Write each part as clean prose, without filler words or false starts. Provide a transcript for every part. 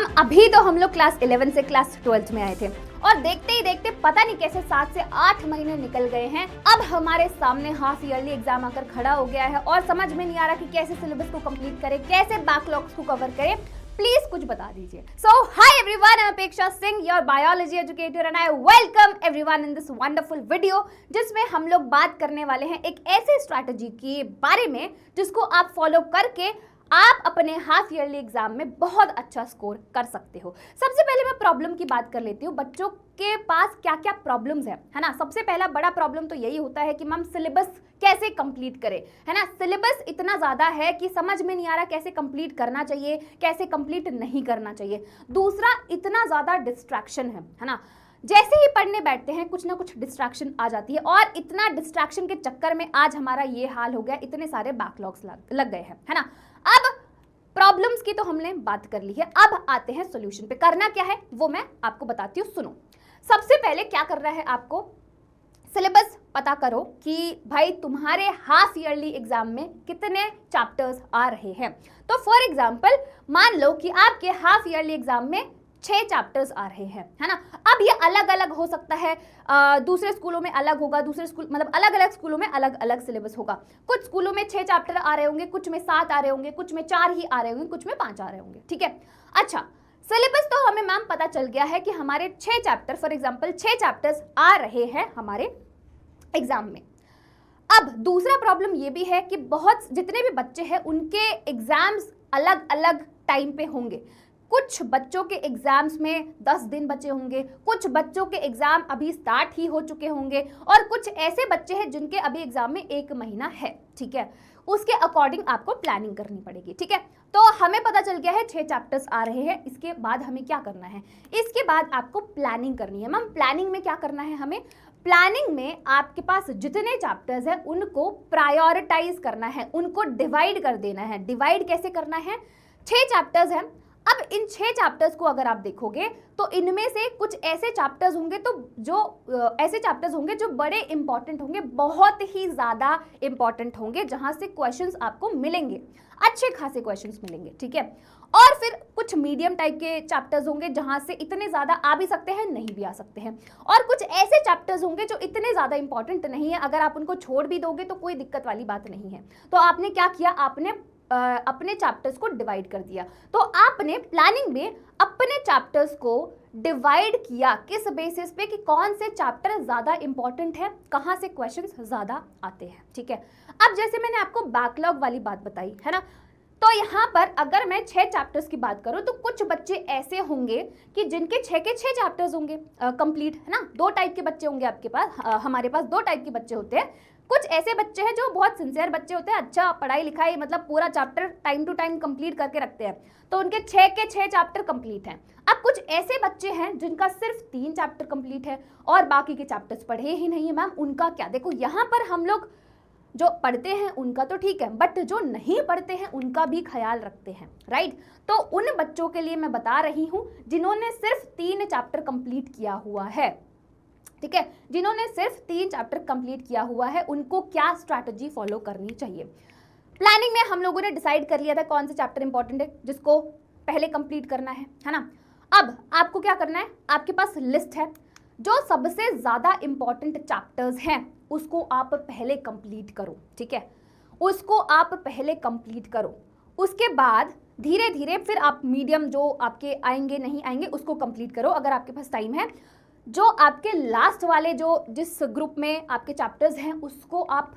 हम लोग क्लास 11 से क्लास 12 में आए थे और देखते ही देखते पता नहीं कैसे 7 से 8 महीने निकल गए हैं। अब हमारे सामने हाफ ईयरली एग्जाम आकर खड़ा हो गया है और समझ में नहीं आ रहा कि कैसे सिलेबस को कंप्लीट करें, कैसे बैकलॉग्स को कवर करें। प्लीज कुछ बता दीजिए। सो हाय एवरीवन, आई एम अपेक्षा Singh, your biology educator, and I welcome everyone in this wonderful video जिसमें हम लोग बात करने वाले हैं एक ऐसे स्ट्रैटेजी के बारे में जिसको आप फॉलो करके आप अपने हाफ ईयरली एग्जाम में बहुत अच्छा स्कोर कर सकते हो। सबसे पहले मैं प्रॉब्लम की बात कर लेती हूँ, बच्चों के पास क्या क्या प्रॉब्लम्स है ना। सबसे पहला बड़ा प्रॉब्लम तो यही होता है कि मैम सिलेबस कैसे कंप्लीट करें, है ना। सिलेबस इतना ज़्यादा है कि समझ में नहीं आ रहा कैसे कंप्लीट करना चाहिए, कैसे कंप्लीट नहीं करना चाहिए। दूसरा, इतना ज़्यादा डिस्ट्रैक्शन है ना। जैसे ही पढ़ने बैठते हैं कुछ ना कुछ डिस्ट्रैक्शन आ जाती है और इतना डिस्ट्रैक्शन के चक्कर में आज हमारा ये हाल हो गया, इतने सारे बैकलॉग्स लग गए हैं, है ना। अब प्रॉब्लम्स की तो हमने बात कर ली है, अब आते हैं सॉल्यूशन पे। करना क्या है वो मैं आपको बताती हूँ, सुनो। सबसे पहले क्या करना है आपको, सिलेबस पता करो कि भाई तुम्हारे हाफ ईयरली एग्जाम में कितने चैप्टर्स आ रहे हैं। तो फॉर एग्जांपल मान लो कि आपके हाफ ईयरली एग्जाम में 6 चैप्टर्स आ रहे हैं, है ना। अब ये अलग अलग हो सकता है, दूसरे स्कूलों में अलग होगा, दूसरे स्कूल मतलब अलग अलग स्कूलों में अलग अलग सिलेबस होगा। कुछ स्कूलों में 6 चैप्टर आ रहे होंगे, कुछ में 7 आ रहे होंगे, कुछ में 4 ही आ रहे होंगे, कुछ में 5 आ रहे होंगे, ठीक है। अच्छा, सिलेबस तो हमें मैम पता चल गया है कि हमारे 6 चैप्टर, फॉर एग्जाम्पल 6 चैप्टर्स आ रहे हैं हमारे एग्जाम में। अब दूसरा प्रॉब्लम ये भी है कि बहुत जितने भी बच्चे हैं उनके एग्जाम्स अलग अलग टाइम पे होंगे। कुछ बच्चों के एग्जाम्स में 10 दिन बचे होंगे, कुछ बच्चों के एग्जाम अभी स्टार्ट ही हो चुके होंगे और कुछ ऐसे बच्चे हैं जिनके अभी एग्जाम में 1 महीना है, ठीक है। उसके अकॉर्डिंग आपको प्लानिंग करनी पड़ेगी, ठीक है। तो हमें पता चल गया है 6 चैप्टर्स आ रहे हैं। इसके बाद हमें क्या करना है, इसके बाद आपको प्लानिंग करनी है। मैम प्लानिंग में क्या करना है हमें, प्लानिंग में आपके पास जितने चैप्टर्स हैं उनको प्रायोरिटाइज करना है, उनको डिवाइड कर देना है। डिवाइड कैसे करना है, 6 चैप्टर्स हैं। अब इन 6 चैप्टर्स को अगर आप देखोगे तो इनमें से कुछ ऐसे चैप्टर्स होंगे तो जो ऐसे चैप्टर्स होंगे जो बड़े इंपॉर्टेंट होंगे, बहुत ही ज़्यादा इंपॉर्टेंट होंगे, जहां से क्वेश्चंस आपको मिलेंगे, अच्छे खासे क्वेश्चंस मिलेंगे, ठीक है। और फिर कुछ मीडियम टाइप के चैप्टर्स होंगे जहां से इतने ज़्यादा आ भी सकते हैं, नहीं भी आ सकते हैं। और कुछ ऐसे चैप्टर्स होंगे जो इतने ज़्यादा इंपॉर्टेंट नहीं है, अगर आप उनको छोड़ भी दोगे तो कोई दिक्कत वाली बात नहीं है। तो आपने क्या किया, आपने अपने चैप्टर्स को डिवाइड कर दिया। तो आपने प्लानिंग में अपने चैप्टर्स को डिवाइड किया किस बेसिस पे कि कौन से चैप्टर ज़्यादा इंपॉर्टेंट है, कहाँ से क्वेश्चंस ज़्यादा आते हैं, ठीक है। अब जैसे मैंने आपको बैकलॉग वाली बात बताई, है ना, तो यहाँ पर अगर मैं 6 चैप्टर्स की बात करूँ तो कुछ बच्चे ऐसे होंगे कि जिनके 6 के 6 चैप्टर्स होंगे कंप्लीट, है ना। 2 टाइप के बच्चे होंगे आपके पास, हमारे पास 2 टाइप के बच्चे होते हैं। कुछ ऐसे बच्चे हैं जो बहुत सिंसियर बच्चे होते हैं, अच्छा पढ़ाई लिखाई मतलब पूरा chapter time to time complete करके रखते हैं, तो उनके 6 के 6 चैप्टर कंप्लीट हैं। अब कुछ ऐसे बच्चे हैं जिनका सिर्फ 3 चैप्टर कंप्लीट है और बाकी के चैप्टर्स पढ़े ही नहीं है। मैम उनका क्या, देखो यहाँ पर हम लोग जो पढ़ते हैं उनका तो ठीक है, बट जो नहीं पढ़ते हैं उनका भी ख्याल रखते हैं, राइट। तो उन बच्चों के लिए मैं बता रही हूँ जिन्होंने सिर्फ 3 चैप्टर कंप्लीट किया हुआ है, ठीक है, जिन्होंने सिर्फ 3 चैप्टर कंप्लीट किया हुआ है, उनको क्या स्ट्रैटेजी फॉलो करनी चाहिए। प्लानिंग में हम लोगों ने डिसाइड कर लिया था कौन से चैप्टर इंपॉर्टेंट है जिसको पहले कंप्लीट करना है ना। अब आपको क्या करना है, आपके पास लिस्ट है, जो सबसे ज़्यादा इंपॉर्टेंट चैप्टर्स हैं उसको आप पहले कंप्लीट करो, ठीक है, उसको आप पहले कंप्लीट करो। उसके बाद धीरे धीरे फिर आप मीडियम जो आपके आएंगे नहीं आएंगे उसको कंप्लीट करो अगर आपके पास टाइम है। जो आपके लास्ट वाले जो जिस ग्रुप में आपके चैप्टर्स हैं उसको आप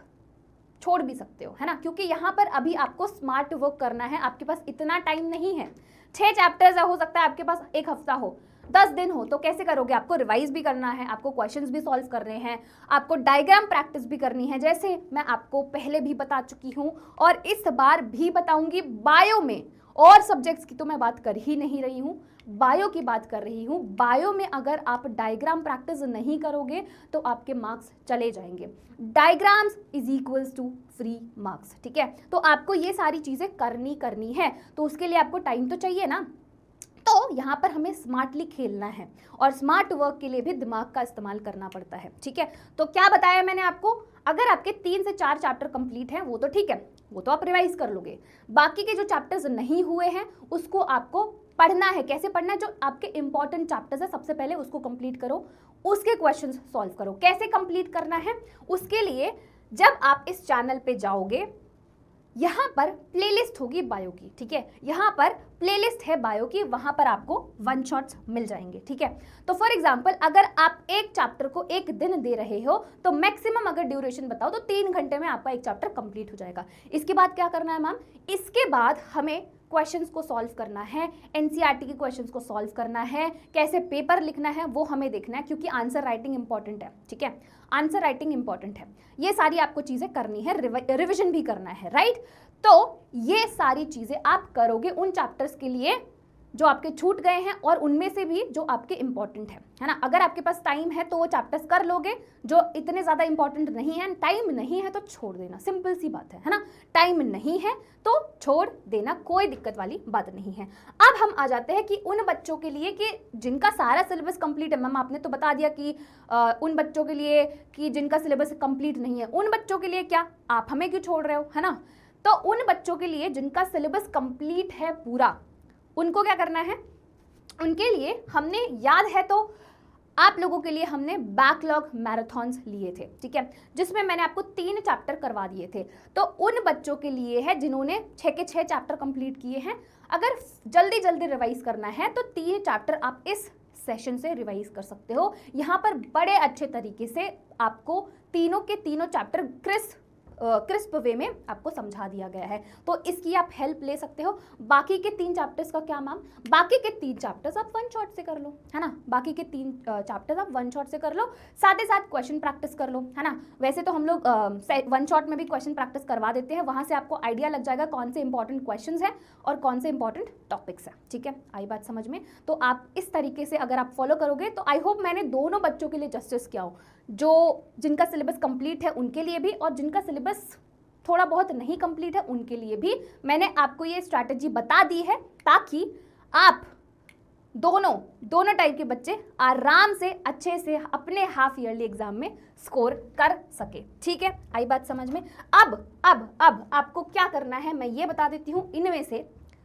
छोड़ भी सकते हो, है ना, क्योंकि यहाँ पर अभी आपको स्मार्ट वर्क करना है, आपके पास इतना टाइम नहीं है। 6 चैप्टर्स हो सकता है आपके पास 1 हफ्ता हो, 10 दिन हो, तो कैसे करोगे, आपको रिवाइज भी करना है, आपको क्वेश्चंस भी सॉल्व करने हैं, आपको डायग्राम प्रैक्टिस भी करनी है, जैसे मैं आपको पहले भी बता चुकी हूँ और इस बार भी बताऊंगी। बायो में और सब्जेक्ट्स की तो मैं बात कर ही नहीं रही हूँ, बायो की बात कर रही हूँ। बायो में अगर आप डायग्राम प्रैक्टिस नहीं करोगे तो आपके मार्क्स चले जाएंगे। Diagrams is equals to free marks, ठीक है। तो आपको ये सारी चीज़ें करनी है, तो उसके लिए आपको टाइम तो चाहिए ना। तो यहाँ पर हमें स्मार्टली खेलना है और स्मार्ट वर्क के लिए भी दिमाग का इस्तेमाल करना पड़ता है, ठीक है। तो क्या बताया मैंने आपको, अगर आपके 3 से 4 चैप्टर कंप्लीट हैं वो तो ठीक है, वो तो आप रिवाइज कर लोगे। बाकी के जो चैप्टर्स नहीं हुए हैं उसको आपको पढ़ना है, कैसे पढ़ना है, जो आपके इंपॉर्टेंट चैप्टर्स है सबसे पहले उसको कंप्लीट करो, उसके क्वेश्चंस सॉल्व करो। कैसे कंप्लीट करना है, उसके लिए जब आप इस चैनल पे जाओगे, यहाँ पर प्लेलिस्ट होगी बायो की, ठीक है, यहाँ पर प्लेलिस्ट है बायो की, वहां पर आपको वन शॉट्स मिल जाएंगे, ठीक है। तो फॉर एग्जांपल अगर आप एक चैप्टर को एक दिन दे रहे हो तो मैक्सिमम अगर ड्यूरेशन बताओ तो 3 घंटे में आपका एक चैप्टर कंप्लीट हो जाएगा। इसके बाद क्या करना है मैम, इसके बाद हमें क्वेश्चंस को सॉल्व करना है, एनसीईआरटी के क्वेश्चंस को सॉल्व करना है, कैसे पेपर लिखना है वो हमें देखना है, क्योंकि आंसर राइटिंग इंपॉर्टेंट है, ठीक है, आंसर राइटिंग इंपॉर्टेंट है। ये सारी आपको चीजें करनी है, रिविजन भी करना है, राइट। तो ये सारी चीजें आप करोगे उन चैप्टर्स के लिए जो आपके छूट गए हैं और उनमें से भी जो आपके इंपॉर्टेंट है ना। अगर आपके पास टाइम है तो वो चैप्टर्स कर लोगे, जो इतने ज्यादा इंपॉर्टेंट नहीं है, टाइम नहीं है तो छोड़ देना, सिंपल सी बात है ना। टाइम नहीं है तो छोड़ देना, कोई दिक्कत वाली बात नहीं है। अब हम आ जाते हैं कि उन बच्चों के लिए कि जिनका सारा सिलेबस कंप्लीट है, मैम आपने तो बता दिया कि उन बच्चों के लिए कि जिनका सिलेबस कंप्लीट नहीं है, उन बच्चों के लिए क्या, आप हमें क्यों छोड़ रहे हो, है ना। तो उन बच्चों के लिए जिनका सिलेबस कंप्लीट है पूरा, उनको क्या करना है, उनके लिए हमने, याद है तो आप लोगों के लिए हमने बैकलॉग मैराथन्स लिए थे, ठीक है, जिसमें मैंने आपको 3 चैप्टर करवा दिए थे। तो उन बच्चों के लिए है जिन्होंने 6 के 6 चैप्टर कंप्लीट किए हैं। अगर जल्दी जल्दी रिवाइज करना है तो 3 चैप्टर आप इस सेशन से रिवाइज कर सकते हो। यहाँ पर बड़े अच्छे तरीके से आपको तीनों के तीनों चैप्टर क्रिस्प वे में आपको समझा दिया गया है, तो इसकी आप हेल्प ले सकते हो। बाकी के 3 चैप्टर्स का क्या मैम, बाकी के 3 चैप्टर्स आप वन शॉट से कर लो, है ना, बाकी के 3 चैप्टर्स आप वन शॉट से कर लो, साथ ही साथ क्वेश्चन प्रैक्टिस कर लो, है ना। वैसे तो हम लोग वन शॉट में भी क्वेश्चन प्रैक्टिस करवा देते हैं, वहां से आपको आइडिया लग जाएगा कौन से इंपॉर्टेंट क्वेश्चन है और कौन से इंपॉर्टेंट टॉपिक्स है, ठीक है, आई बात समझ में। तो आप इस तरीके से अगर आप फॉलो करोगे तो आई होप मैंने दोनों बच्चों के लिए जस्टिस किया हो, जो जिनका सिलेबस कंप्लीट है उनके लिए भी और जिनका सिलेबस थोड़ा बहुत नहीं कंप्लीट है उनके लिए भी मैंने आपको ये स्ट्रैटेजी बता दी है, ताकि आप दोनों टाइप के बच्चे आराम से अच्छे से अपने हाफ ईयरली एग्जाम में स्कोर कर सके, ठीक है, आई बात समझ में। अब आपको क्या करना है मैं ये बता देती हूँ, इनमें से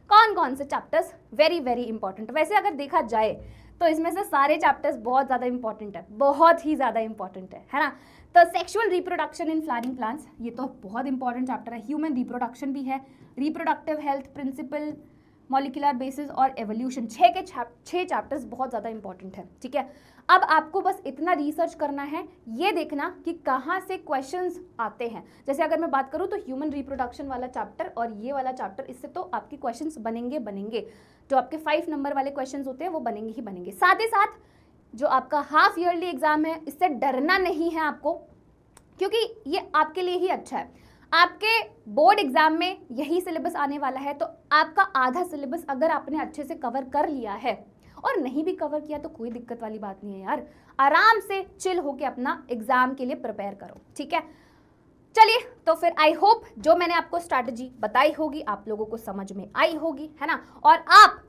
कौन कौन से चैप्टर्स वेरी वेरी इंपॉर्टेंट। वैसे अगर देखा जाए तो इसमें से सारे चैप्टर्स बहुत ज़्यादा इंपॉर्टेंट है, बहुत ही ज़्यादा इंपॉर्टेंट है ना। तो sexual reproduction in flowering plants, ये तो बहुत इंपॉर्टेंट चैप्टर है। ह्यूमन रिप्रोडक्शन भी है, reproductive health principle, molecular basis और एवोल्यूशन, 6 के 6 चैप्टर्स बहुत ज़्यादा इंपॉर्टेंट है, ठीक है। अब आपको बस इतना रिसर्च करना है, ये देखना कि कहाँ से क्वेश्चंस आते हैं। जैसे अगर मैं बात करूँ तो ह्यूमन रिप्रोडक्शन वाला चैप्टर और ये वाला चैप्टर, इससे तो आपके क्वेश्चंस बनेंगे, जो आपके 5 नंबर वाले क्वेश्चंस होते हैं वो बनेंगे ही बनेंगे। साथ ही साथ जो आपका हाफ ईयरली एग्जाम है, इससे डरना नहीं है आपको, क्योंकि ये आपके लिए ही अच्छा है। आपके बोर्ड एग्जाम में यही सिलेबस आने वाला है, तो आपका आधा सिलेबस अगर आपने अच्छे से कवर कर लिया है, और नहीं भी कवर किया तो कोई दिक्कत वाली बात नहीं है यार, आराम से चिल होके अपना एग्जाम के लिए प्रिपेयर करो, ठीक है। चलिए, तो फिर आई होप जो मैंने आपको स्ट्रैटेजी बताई होगी आप लोगों को समझ में आई होगी, है ना। और आप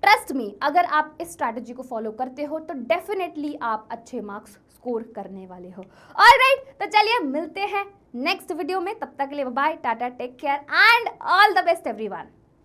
ट्रस्ट मी, अगर आप इस स्ट्रैटेजी को फॉलो करते हो तो डेफिनेटली आप अच्छे मार्क्स स्कोर करने वाले हो। ऑलराइट, तो चलिए मिलते हैं नेक्स्ट वीडियो में, तब तक के लिए bye, tata, take care and all the best everyone.